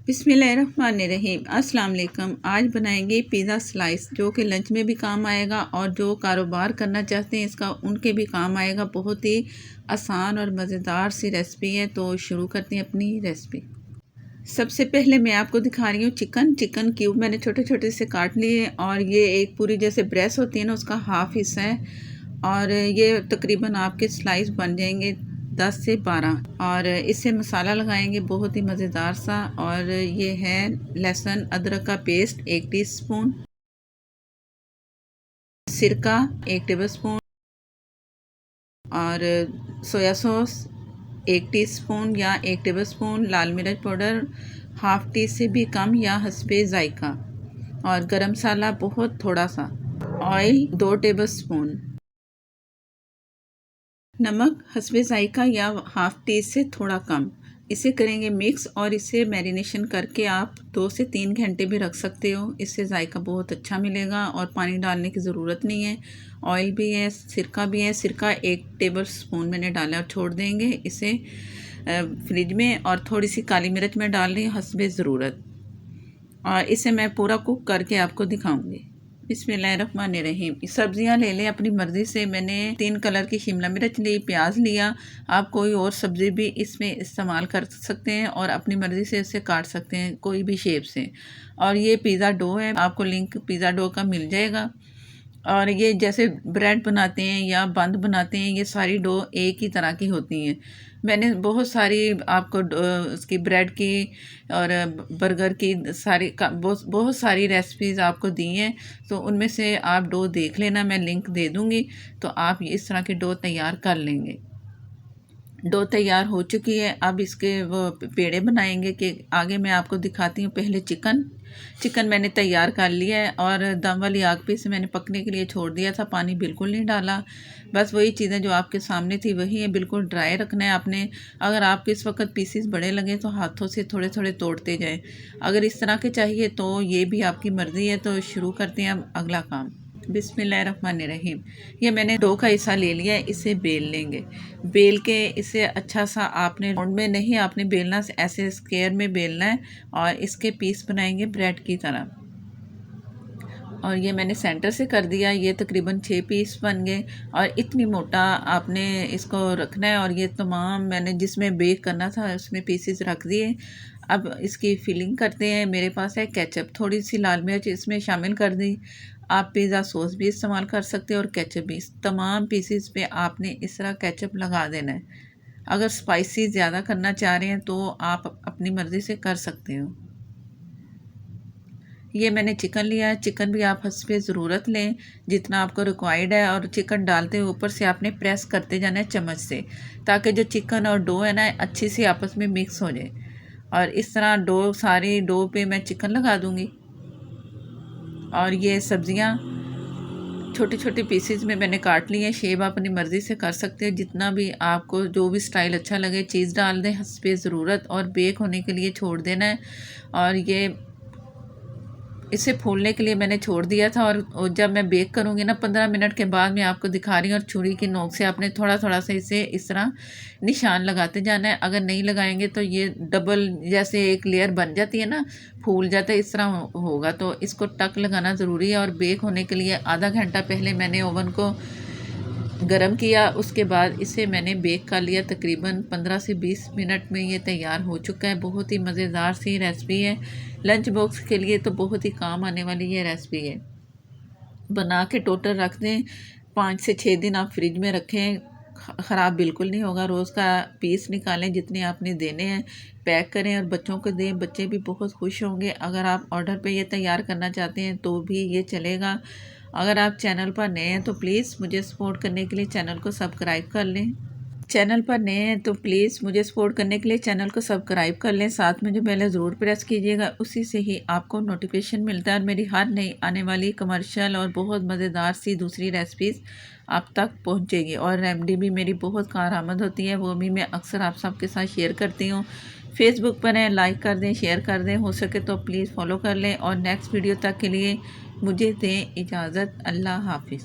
बिस्मिल्लाहिर्रहमानिर्रहीम। अस्सलाम वालेकुम। आज बनाएंगे पिज़्ज़ा स्लाइस, जो कि लंच में भी काम आएगा और जो कारोबार करना चाहते हैं इसका उनके भी काम आएगा। बहुत ही आसान और मज़ेदार सी रेसिपी है। तो शुरू करते हैं अपनी रेसिपी। सबसे पहले मैं आपको दिखा रही हूँ चिकन क्यूब मैंने छोटे छोटे से काट लिए और ये एक पूरी जैसे ब्रेस्ट होती है ना, उसका हाफ हिस्सा है और ये तकरीबन आपके स्लाइस बन जाएंगे 10 से 12 और इससे मसाला लगाएंगे बहुत ही मज़ेदार सा। और ये है लहसुन अदरक का पेस्ट 1 टीस्पून, सिरका 1 टेबलस्पून और सोया सॉस 1 टीस्पून या 1 टेबलस्पून, लाल मिर्च पाउडर हाफ टी से भी कम या हस्बे जायका और गरम मसाला बहुत थोड़ा सा, ऑयल 2 टेबलस्पून, नमक हस्बे जायका या हाफ टी से थोड़ा कम। इसे करेंगे मिक्स और इसे मैरिनेशन करके आप 2 से 3 घंटे भी रख सकते हो। इससे जायका बहुत अच्छा मिलेगा और पानी डालने की ज़रूरत नहीं है। ऑयल भी है, सिरका भी है। सिरका 1 टेबलस्पून मैंने डाला और छोड़ देंगे इसे फ्रिज में। और थोड़ी सी काली मिर्च मैं डाल रही हूँ हस्बे ज़रूरत और इसे मैं पूरा कुक करके आपको दिखाऊंगी। बिस्मिल्लाहिर्रहमानिर्रहीम। सब्जियां ले लें अपनी मर्ज़ी से। मैंने 3 कलर की शिमला मिर्च ली, प्याज लिया। आप कोई और सब्ज़ी भी इसमें इस्तेमाल कर सकते हैं और अपनी मर्ज़ी से इसे काट सकते हैं कोई भी शेप से। और ये पिज़्ज़ा डो है, आपको लिंक पिज़्ज़ा डो का मिल जाएगा। और ये जैसे ब्रेड बनाते हैं या बंद बनाते हैं, ये सारी डो एक ही तरह की होती हैं। मैंने बहुत सारी आपको उसकी ब्रेड की और बर्गर की बहुत सारी रेसिपीज़ आपको दी हैं। तो उनमें से आप डो देख लेना, मैं लिंक दे दूँगी। तो आप इस तरह की डो तैयार कर लेंगे। डो तैयार हो चुकी है। अब इसके वो पेड़े बनाएंगे कि आगे मैं आपको दिखाती हूँ। पहले चिकन मैंने तैयार कर लिया है और दम वाली आग पे इसे मैंने पकने के लिए छोड़ दिया था। पानी बिल्कुल नहीं डाला, बस वही चीज़ें जो आपके सामने थी वही है। बिल्कुल ड्राई रखना है आपने। अगर आपको इस वक्त पीसीस बड़े लगे तो हाथों से थोड़े थोड़े तोड़ते जाएं। अगर इस तरह के चाहिए तो ये भी आपकी मर्ज़ी है। तो शुरू करते हैं अब अगला काम। बिस्मिल्लाहिर्रहमानिर्रहीम। ये मैंने डो का हिस्सा ले लिया है, इसे बेल लेंगे। बेल के इसे अच्छा सा आपने राउंड में नहीं, आपने बेलना ऐसे स्क्वायर में बेलना है और इसके पीस बनाएंगे ब्रेड की तरह। और ये मैंने सेंटर से कर दिया। ये तकरीबन 6 पीस बन गए और इतनी मोटा आपने इसको रखना है। और ये तमाम मैंने जिसमें बेक करना था उसमें पीसेस रख दिए। अब इसकी फिलिंग करते हैं। मेरे पास है केचप, थोड़ी सी लाल मिर्च इसमें शामिल कर दी। आप पिज़्ज़ा सॉस भी इस्तेमाल कर सकते हो और केचप भी। तमाम पीसेस पे आपने इस तरह केचप लगा देना है। अगर स्पाइसी ज़्यादा करना चाह रहे हैं तो आप अपनी मर्ज़ी से कर सकते हो। ये मैंने चिकन लिया है। चिकन भी आप हस्बे ज़रूरत लें जितना आपको रिक्वायर्ड है। और चिकन डालते हुए ऊपर से आपने प्रेस करते जाना है चम्मच से, ताकि जो चिकन और डो है ना अच्छी से आपस में मिक्स हो जाए। और इस तरह सारी डो पे मैं चिकन लगा दूँगी। और ये सब्ज़ियाँ छोटे छोटे पीसेज में मैंने काट ली हैं। शेप अपनी मर्ज़ी से कर सकते हैं, जितना भी आपको जो भी स्टाइल अच्छा लगे। चीज़ डाल दें हस्बे ज़रूरत और बेक होने के लिए छोड़ देना है। और ये इसे फूलने के लिए मैंने छोड़ दिया था। और जब मैं बेक करूँगी ना 15 मिनट के बाद मैं आपको दिखा रही हूँ। और छुरी की नोक से आपने थोड़ा थोड़ा सा इसे इस तरह निशान लगाते जाना है। अगर नहीं लगाएंगे तो ये डबल जैसे एक लेयर बन जाती है ना, फूल जाता है, इस तरह होगा। तो इसको टक लगाना ज़रूरी है। और बेक होने के लिए आधा घंटा पहले मैंने ओवन को गरम किया, उसके बाद इसे मैंने बेक कर लिया। तकरीबन 15 से 20 मिनट में ये तैयार हो चुका है। बहुत ही मज़ेदार सी रेसिपी है। लंच बॉक्स के लिए तो बहुत ही काम आने वाली ये रेसिपी है। बना के टोटल रख दें, 5 से 6 दिन आप फ्रिज में रखें, ख़राब बिल्कुल नहीं होगा। रोज़ का पीस निकालें जितने आपने देने हैं, पैक करें और बच्चों को दें। बच्चे भी बहुत खुश होंगे। अगर आप ऑर्डर पे ये तैयार करना चाहते हैं तो भी ये चलेगा। अगर आप चैनल पर नए हैं तो प्लीज़ मुझे सपोर्ट करने के लिए चैनल को सब्सक्राइब कर लें। चैनल पर नए हैं तो प्लीज़ मुझे सपोर्ट करने के लिए चैनल को सब्सक्राइब कर लें। साथ में जो बेल है ज़रूर प्रेस कीजिएगा, उसी से ही आपको नोटिफिकेशन मिलता है। और मेरी हर नई आने वाली कमर्शियल और बहुत मज़ेदार सी दूसरी रेसिपीज़ आप तक पहुंचेगी। और रेमेडी भी मेरी बहुत कारआमद होती है, वो भी मैं अक्सर आप सबके साथ शेयर करती हूँ। फेसबुक पर हैं, लाइक कर दें, शेयर कर दें, हो सके तो प्लीज़ फॉलो कर लें। और नेक्स्ट वीडियो तक के लिए मुझे दें इजाज़त। अल्लाह हाफिज़।